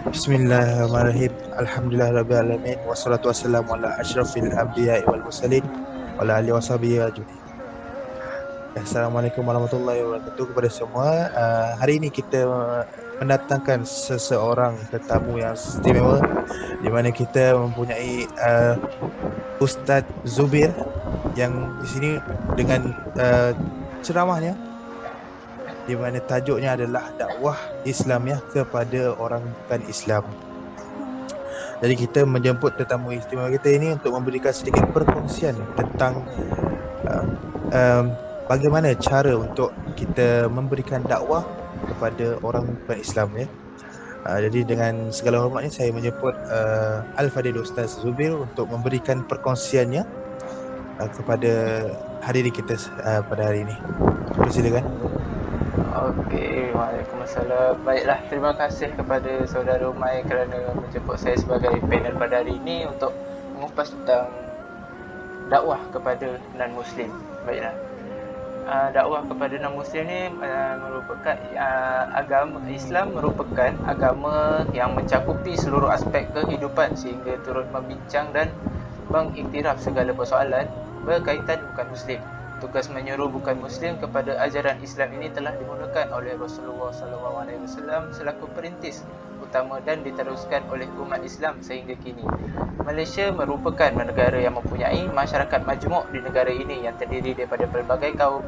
Bismillahirrahmanirrahim. Alhamdulillahirabbil alamin wassalatu wassalamu ala asyrafil anbiya'i wal mursalin wa ala alihi washabihi ajmain. Assalamualaikum warahmatullahi wabarakatuh kepada semua. Hari ini kita mendatangkan seseorang tetamu yang istimewa di mana kita mempunyai Ustaz Zubir yang di sini dengan ceramahnya di mana tajuknya adalah dakwah Islam ya kepada orang bukan Islam. Jadi kita menjemput tetamu istimewa kita ini untuk memberikan sedikit perkongsian tentang uh, um, bagaimana cara untuk kita memberikan dakwah kepada orang bukan Islam ya. Jadi dengan segala hormatnya saya menjemput Al-Fadhil Ustaz Zubir untuk memberikan perkongsiannya kepada hadirin kita pada hari ini. Silakan. Okey, Waalaikumsalam. Baiklah, terima kasih kepada saudara Umay kerana menjemput saya sebagai panel pada hari ini untuk mengupas tentang dakwah kepada non-Muslim. Baiklah. Dakwah kepada non-Muslim ni merupakan agama Islam merupakan agama yang mencakupi seluruh aspek kehidupan sehingga turut membincang dan mengiktiraf segala persoalan berkaitan bukan Muslim. Tugas menyeru bukan Muslim kepada ajaran Islam ini telah dimulakan oleh Rasulullah SAW selaku perintis utama dan diteruskan oleh umat Islam sehingga kini. Malaysia merupakan negara yang mempunyai masyarakat majmuk di negara ini yang terdiri daripada pelbagai kaum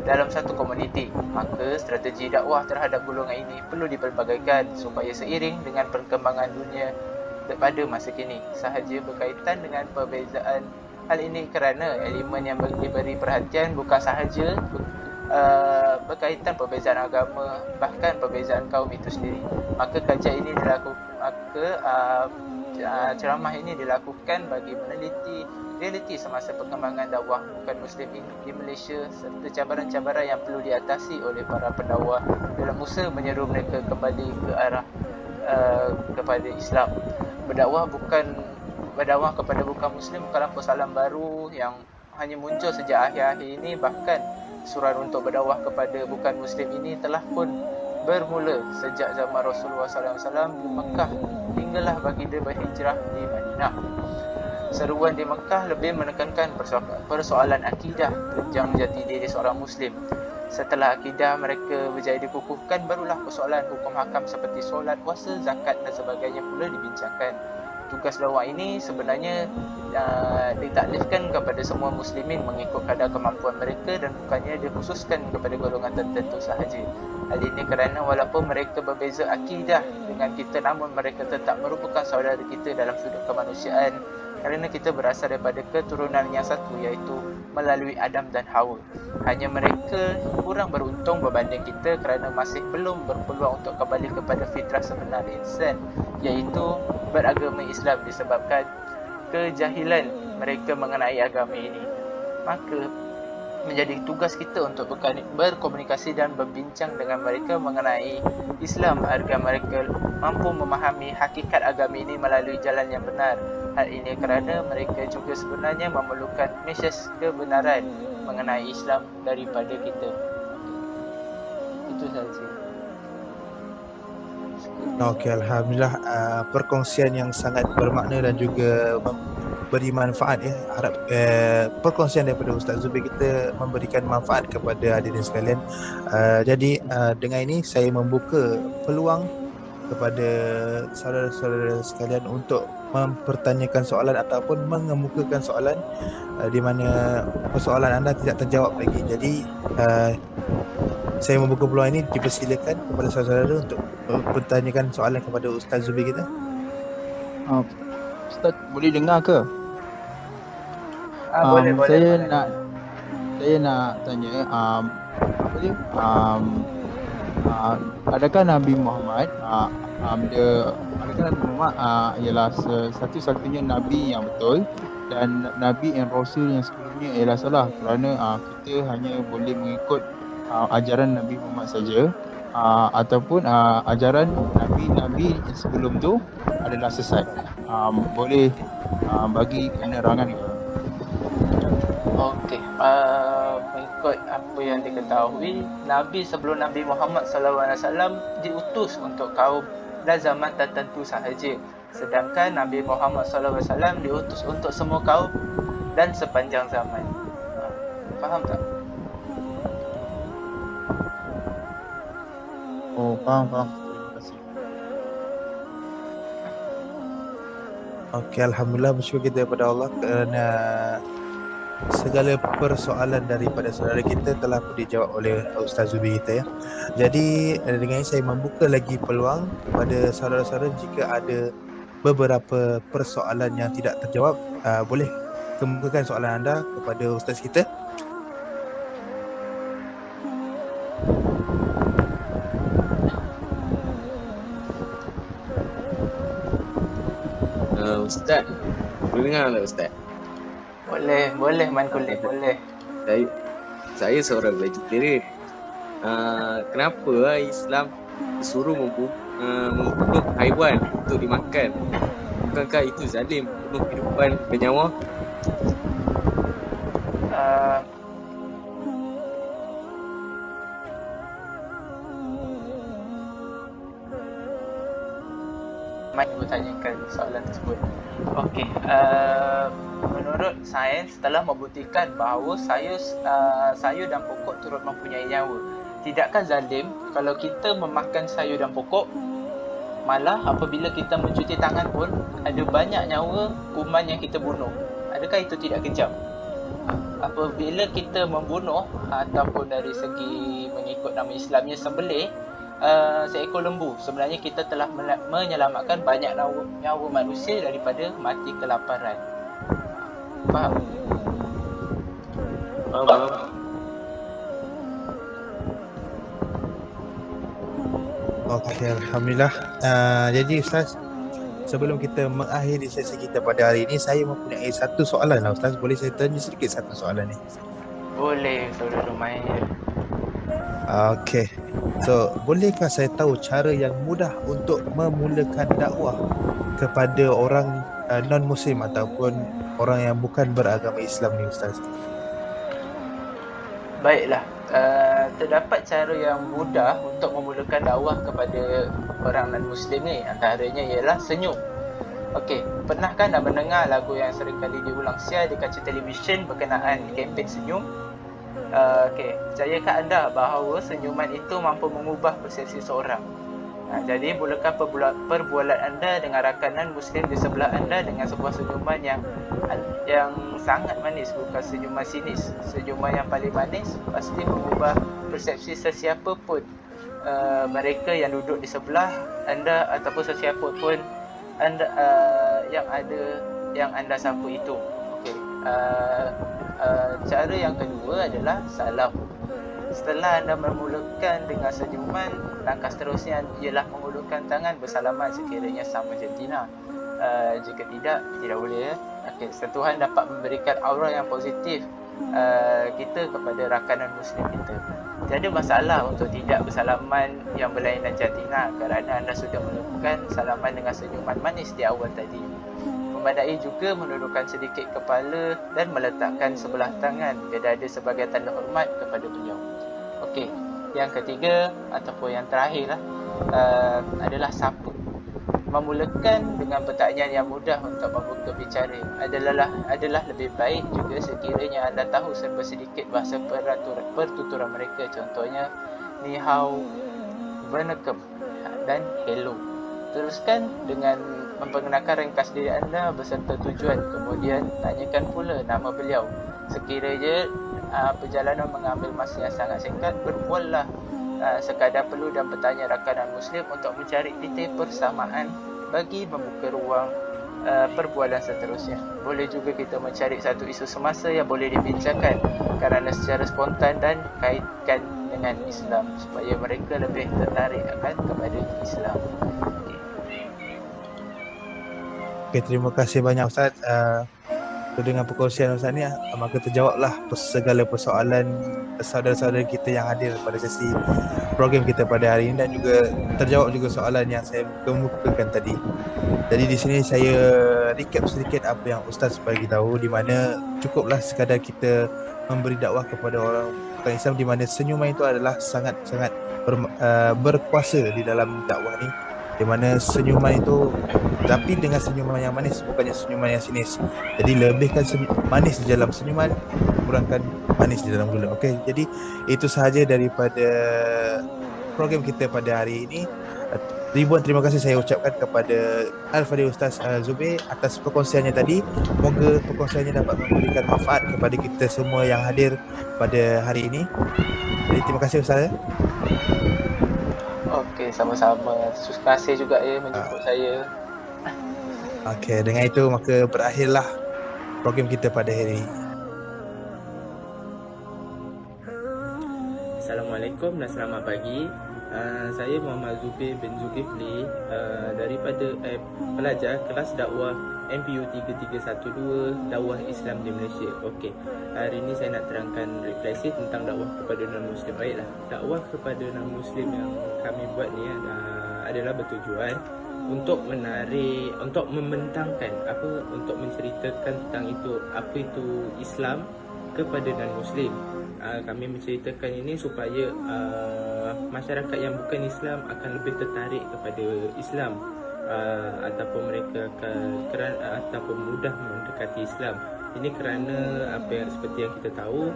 dalam satu komuniti. Maka strategi dakwah terhadap golongan ini perlu dipelbagaikan supaya seiring dengan perkembangan dunia pada masa kini. Sahaja berkaitan dengan perbezaan hal ini kerana elemen yang diberi perhatian bukan sahaja berkaitan perbezaan agama, bahkan perbezaan kaum itu sendiri. Maka kajian ini ceramah ini dilakukan bagi meneliti realiti semasa perkembangan dakwah bukan Muslim di Malaysia serta cabaran-cabaran yang perlu diatasi oleh para pendakwah dalam usaha menyeru mereka kembali ke arah kepada Islam. Berdakwah kepada bukan Muslim bukanlah persoalan baru yang hanya muncul sejak akhir-akhir ini. Bahkan suruhan untuk berdakwah kepada bukan Muslim ini telah pun bermula sejak zaman Rasulullah SAW di Mekah hinggalah baginda berhijrah di Madinah. Seruan di Mekah lebih menekankan persoalan akidah, tunjang jati diri seorang Muslim. Setelah akidah mereka berjaya dikukuhkan, barulah persoalan hukum hakam seperti solat, puasa, zakat dan sebagainya pula dibincangkan. Tugas dakwah ini sebenarnya ditaklifkan kepada semua muslimin mengikut kadar kemampuan mereka dan bukannya dikhususkan kepada golongan tertentu sahaja. Hal ini kerana walaupun mereka berbeza akidah dengan kita, namun mereka tetap merupakan saudara kita dalam sudut kemanusiaan kerana kita berasal daripada keturunan yang satu, iaitu melalui Adam dan Hawa. Hanya mereka kurang beruntung berbanding kita kerana masih belum berpeluang untuk kembali kepada fitrah sebenar insan, iaitu beragama Islam disebabkan kejahilan mereka mengenai agama ini. Maka menjadi tugas kita untuk berkomunikasi dan berbincang dengan mereka mengenai Islam agar mereka mampu memahami hakikat agama ini melalui jalan yang benar. Hal ini kerana mereka juga sebenarnya memerlukan mesej kebenaran mengenai Islam daripada kita. Itu sahaja. Okey, Alhamdulillah, perkongsian yang sangat bermakna dan juga beri manfaat ya. Harap perkongsian daripada Ustaz Zubir kita memberikan manfaat kepada hadirin sekalian. Jadi dengan ini saya membuka peluang kepada saudara-saudara sekalian untuk mempertanyakan soalan ataupun mengemukakan soalan di mana persoalan anda tidak terjawab lagi. Jadi saya membuka peluang ini, dipersilakan kepada saudara-saudara untuk bertanyakan soalan kepada Ustaz Zubir kita. Ustaz boleh dengar ke? Boleh. Saya nak tanya apa dia? Adakah Nabi Muhammad ialah satu-satunya Nabi yang betul dan Nabi dan Rasul yang sebelumnya ialah salah kerana kita hanya boleh mengikut ajaran Nabi Muhammad saja ataupun ajaran Nabi-Nabi sebelum tu adalah sesat. Boleh bagi penerangan ke? Okey, mengikut apa yang diketahui, Nabi sebelum Nabi Muhammad SAW diutus untuk kaum dan zaman tertentu sahaja. Sedangkan Nabi Muhammad SAW diutus untuk semua kaum dan sepanjang zaman. Faham tak? Oh, faham. Terima kasih. Okey, Alhamdulillah, bersyukur kita kepada Allah kerana segala persoalan daripada saudara kita telah pun dijawab oleh Ustaz Zubi kita ya. Jadi dengan ini saya membuka lagi peluang kepada saudara-saudara jika ada beberapa persoalan yang tidak terjawab, boleh kemukakan soalan anda kepada Ustaz kita. Ustaz, boleh dengar tak Ustaz? Boleh Man Kulit, boleh. Saya seorang vegetarian. Kenapa Islam suruh membunuh haiwan untuk dimakan? Bukankah itu zalim, membunuh kehidupan bernyawa? Mai bertanyakan soalan tersebut. Okey, menurut sains telah membuktikan bahawa sayur dan pokok turut mempunyai nyawa. Tidakkah zalim kalau kita memakan sayur dan pokok? Malah apabila kita mencuci tangan pun ada banyak nyawa kuman yang kita bunuh. Adakah itu tidak kejam? Apabila kita membunuh ataupun dari segi mengikut nama Islamnya sembelih seekor lembu, sebenarnya kita telah menyelamatkan banyak nyawa manusia daripada mati kelaparan. Faham? Faham. Okey, Alhamdulillah. Jadi Ustaz, sebelum kita mengakhiri sesi kita pada hari ini, saya mempunyai satu soalan lah Ustaz. Boleh saya tanya sedikit satu soalan ni? Boleh, saudara Mahir. Okey. So, bolehkah saya tahu cara yang mudah untuk memulakan dakwah kepada orang non-Muslim ataupun orang yang bukan beragama Islam ni Ustaz? Baiklah, terdapat cara yang mudah untuk memulakan dakwah kepada orang non-Muslim ni. Antaranya ialah senyum. Okey, pernahkah anda mendengar lagu yang seringkali diulang siar di kaca televisyen berkenaan kempen senyum? Okey, percayakah anda bahawa senyuman itu mampu mengubah persepsi seorang? Jadi mulakan perbualan anda dengan rakanan Muslim di sebelah anda dengan sebuah senyuman yang sangat manis, bukan senyuman sinis. Senyuman yang paling manis pasti mengubah persepsi sesiapa pun mereka yang duduk di sebelah anda ataupun sesiapa pun anda yang anda sapa itu. Okey. Cara yang kedua adalah salam. Setelah anda memulakan dengan senyuman, langkah seterusnya ialah mengulurkan tangan bersalaman sekiranya sama jantina. Jika tidak boleh ya. Okey, sentuhan dapat memberikan aura yang positif kita kepada rakanan Muslim kita. Tiada masalah untuk tidak bersalaman yang berlainan jantina kerana anda sudah melakukan salaman dengan senyuman manis di awal tadi. Memadai juga menundukkan sedikit kepala dan meletakkan sebelah tangan ke dada sebagai tanda hormat kepada beliau. Okey, yang ketiga ataupun yang terakhir adalah sapa. Memulakan dengan pertanyaan yang mudah untuk membuka bicara adalah lebih baik juga sekiranya anda tahu serba sedikit bahasa pertuturan mereka. Contohnya ni hao, bernekem dan hello. Teruskan dengan memperkenalkan ringkas diri anda beserta tujuan. Kemudian tanyakan pula nama beliau. Sekiranya perjalanan mengambil masa yang sangat singkat, berbuallah sekadar perlu dan bertanya rakanan Muslim untuk mencari titik persamaan bagi membuka ruang perbualan seterusnya. Boleh juga kita mencari satu isu semasa yang boleh dibincangkan kerana secara spontan dan kaitkan dengan Islam supaya mereka lebih tertarik akan kepada Islam. Okey, terima kasih banyak Ustaz. Dengan perkongsian Ustaz ni, maka terjawablah segala persoalan saudara-saudara kita yang hadir pada sesi program kita pada hari ini dan juga terjawab juga soalan yang saya kemukakan tadi. Jadi di sini saya recap sedikit apa yang Ustaz bagi tahu, di mana cukuplah sekadar kita memberi dakwah kepada orang bukan Islam, di mana senyuman itu adalah sangat-sangat berkuasa di dalam dakwah ni. di mana senyuman itu tapi dengan senyuman yang manis, bukannya senyuman yang sinis. Jadi lebihkan manis di dalam senyuman, kurangkan manis di dalam mulut. Okey, jadi itu sahaja daripada program kita pada hari ini. Ribuan terima kasih saya ucapkan kepada Al-Fadhil Ustaz Zubir atas perkongsiannya tadi. Moga perkongsiannya dapat memberikan manfaat kepada kita semua yang hadir pada hari ini. Jadi terima kasih Ustaz. Okey, sama-sama. Terima kasih juga menjemput saya. Okey, dengan itu maka berakhirlah program kita pada hari ini. Assalamualaikum dan selamat pagi. Saya Muhammad Zubir bin Zulkifli daripada pelajar kelas dakwah MPU 3312 Dakwah Islam di Malaysia. Okey, hari ini saya nak terangkan refleksi tentang dakwah kepada non-Muslim. Baiklah, dakwah kepada non-Muslim yang kami buat ni adalah bertujuan untuk menarik, untuk membentangkan untuk menceritakan tentang apa itu Islam kepada non-Muslim. Kami menceritakan ini supaya masyarakat yang bukan Islam akan lebih tertarik kepada Islam, ataupun mereka ataupun mudah mendekati Islam. Ini kerana seperti yang kita tahu,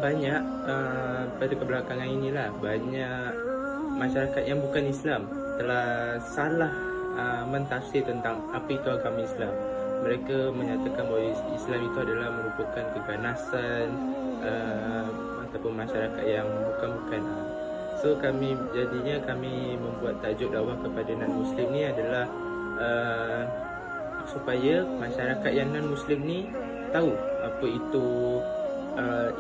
banyak pada kebelakangan inilah banyak masyarakat yang bukan Islam telah salah mentafsir tentang apa itu agama Islam. Mereka menyatakan bahawa Islam itu adalah merupakan keganasan ataupun masyarakat yang bukan-bukan. So kami membuat tajuk dakwah kepada non-Muslim ni adalah supaya masyarakat yang non-Muslim ni tahu apa itu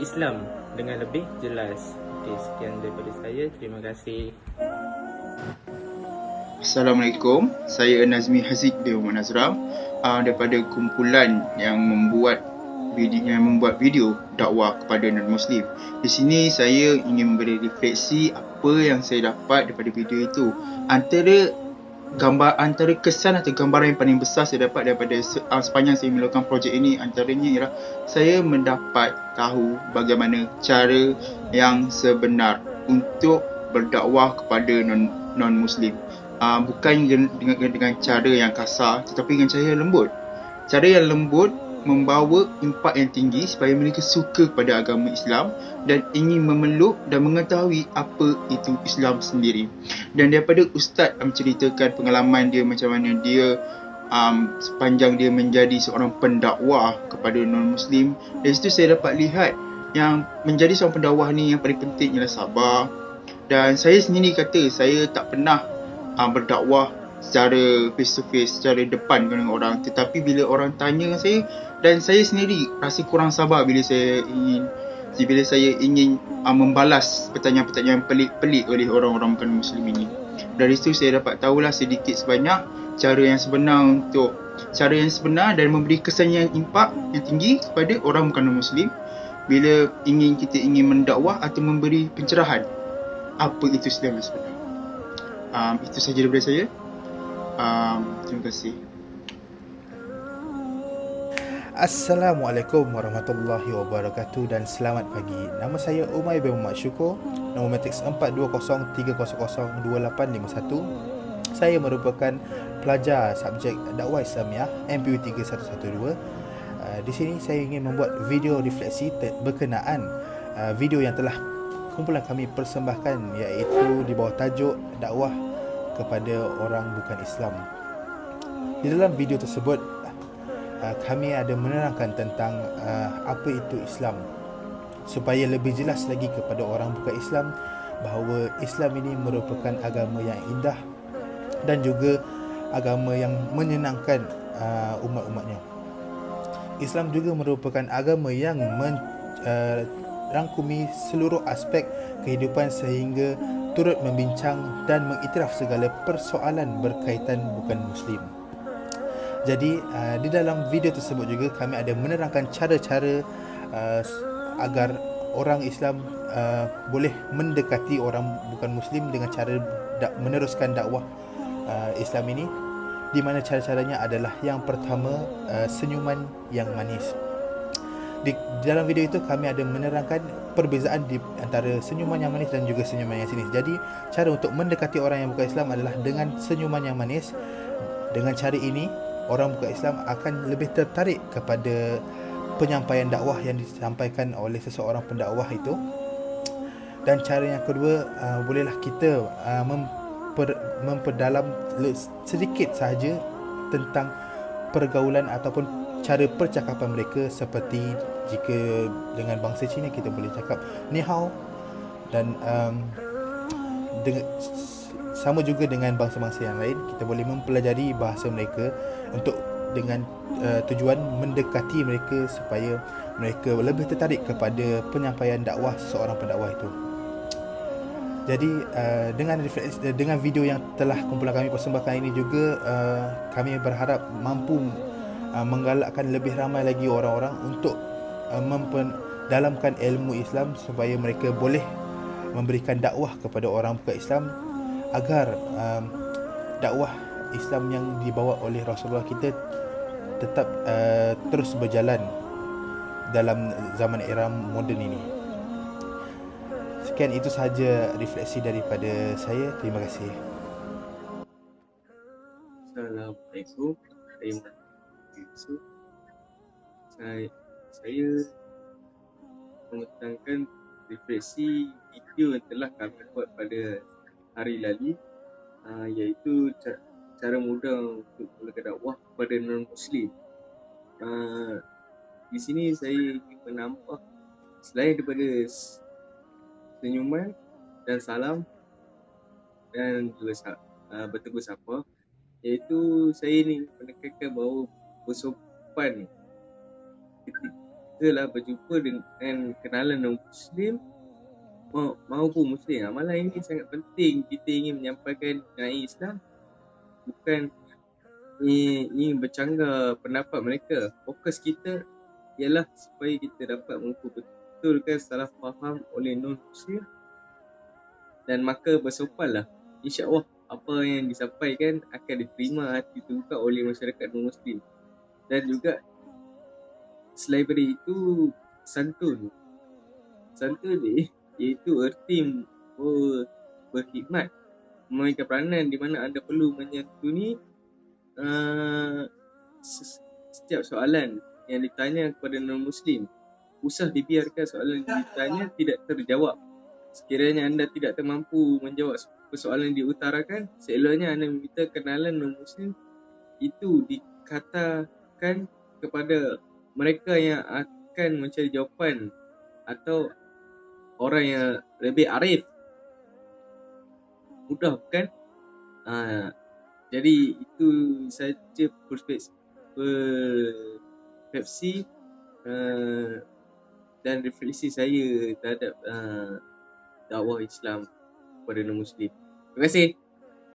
Islam dengan lebih jelas. Okey, sekian daripada saya. Terima kasih. Assalamualaikum, saya Nazmi Haziq bin Muhammad Nazram daripada kumpulan yang membuat video dakwah kepada non-Muslim. Di sini saya ingin memberi refleksi apa yang saya dapat daripada video itu. Antara kesan atau gambaran yang paling besar saya dapat daripada sepanjang saya melakukan projek ini, antaranya ialah saya mendapat tahu bagaimana cara yang sebenar untuk berdakwah kepada non-Muslim. Bukan dengan cara yang kasar, tetapi dengan cara yang lembut. Cara yang lembut membawa impak yang tinggi supaya mereka suka kepada agama Islam dan ingin memeluk dan mengetahui apa itu Islam sendiri. Dan daripada Ustaz menceritakan pengalaman dia, macam mana dia sepanjang dia menjadi seorang pendakwah kepada non-Muslim, dari situ saya dapat lihat yang menjadi seorang pendakwah ni yang paling penting ialah sabar. Dan saya sendiri kata saya tak pernah berdakwah secara face to face, secara depan dengan orang. Tetapi bila orang tanya dengan saya, dan saya sendiri rasa kurang sabar bila saya ingin membalas pertanyaan-pertanyaan pelik-pelik oleh orang-orang bukan Muslim ini. Dari situ saya dapat tahulah sedikit sebanyak cara yang sebenar dan memberi kesan yang impak yang tinggi kepada orang bukan Muslim bila kita ingin mendakwah atau memberi pencerahan apa itu Islam yang sebenar. Itu sahaja daripada saya. Terima kasih. Assalamualaikum warahmatullahi wabarakatuh dan selamat pagi. Nama saya Umay bin Muhammad Syukur. Nombor matriks 4203002851. Saya merupakan pelajar subjek dakwah Islamiah MPU 3112. Di sini saya ingin membuat video refleksi berkenaan video yang telah kumpulan kami persembahkan, iaitu di bawah tajuk dakwah kepada orang bukan Islam. Di dalam video tersebut kami ada menerangkan tentang apa itu Islam, supaya lebih jelas lagi kepada orang bukan Islam bahawa Islam ini merupakan agama yang indah dan juga agama yang menyenangkan umat-umatnya. Islam juga merupakan agama yang rangkumi seluruh aspek kehidupan sehingga turut membincang dan mengiktiraf segala persoalan berkaitan bukan Muslim. Jadi di dalam video tersebut juga kami ada menerangkan cara-cara agar orang Islam boleh mendekati orang bukan Muslim dengan cara meneruskan dakwah Islam ini, di mana cara-caranya adalah yang pertama, senyuman yang manis. Di dalam video itu kami ada menerangkan perbezaan di antara senyuman yang manis dan juga senyuman yang sinis. Jadi cara untuk mendekati orang yang bukan Islam adalah dengan senyuman yang manis. Dengan cara ini, orang bukan Islam akan lebih tertarik kepada penyampaian dakwah yang disampaikan oleh seseorang pendakwah itu. Dan cara yang kedua, bolehlah kita memperdalam sedikit sahaja tentang pergaulan ataupun cara percakapan mereka, seperti jika dengan bangsa Cina kita boleh cakap ni hao, dan sama juga dengan bangsa-bangsa yang lain kita boleh mempelajari bahasa mereka untuk dengan tujuan mendekati mereka supaya mereka lebih tertarik kepada penyampaian dakwah seseorang pendakwah itu. Jadi dengan video yang telah kumpulan kami persembahkan ini juga, kami berharap mampu menggalakkan lebih ramai lagi orang-orang untuk memperdalamkan ilmu Islam supaya mereka boleh memberikan dakwah kepada orang bukan Islam, agar dakwah Islam yang dibawa oleh Rasulullah kita tetap terus berjalan dalam zaman era moden ini. Sekian, itu sahaja refleksi daripada saya. Terima kasih. Assalamualaikum. Saya mengutangkan refleksi video yang telah kami buat pada hari lalu, iaitu cara mudah untuk melakukan dakwah kepada non-Muslim. Di sini saya ingin menambah, selain daripada senyuman dan salam dan juga bertegur sapa, iaitu saya ingin menekankan bahawa bersopan ketika lah berjumpa dengan kenalan non-Muslim maupun Muslim. Amalan ini sangat penting. Kita ingin menyampaikan nilai Islam, bukan ingin bercanggah pendapat mereka. Fokus kita ialah supaya kita dapat membetulkan salah faham oleh non-Muslim, dan maka bersopanlah. InsyaAllah apa yang disampaikan akan diterima hati terbuka oleh masyarakat non-Muslim. Dan juga selain daripada itu, santun ni iaitu erti berkhidmat, memainkan peranan di mana anda perlu menyantuni setiap soalan yang ditanya kepada non-Muslim. Usah dibiarkan soalan yang ditanya tidak terjawab. Sekiranya anda tidak termampu menjawab persoalan yang diutarakan, seeloknya anda meminta kenalan non-Muslim itu dikatakan kepada mereka yang akan mencari jawapan atau orang yang lebih arif. Mudah bukan? Jadi itu saja persepsi dan refleksi saya terhadap dakwah Islam kepada non-Muslim. Terima kasih.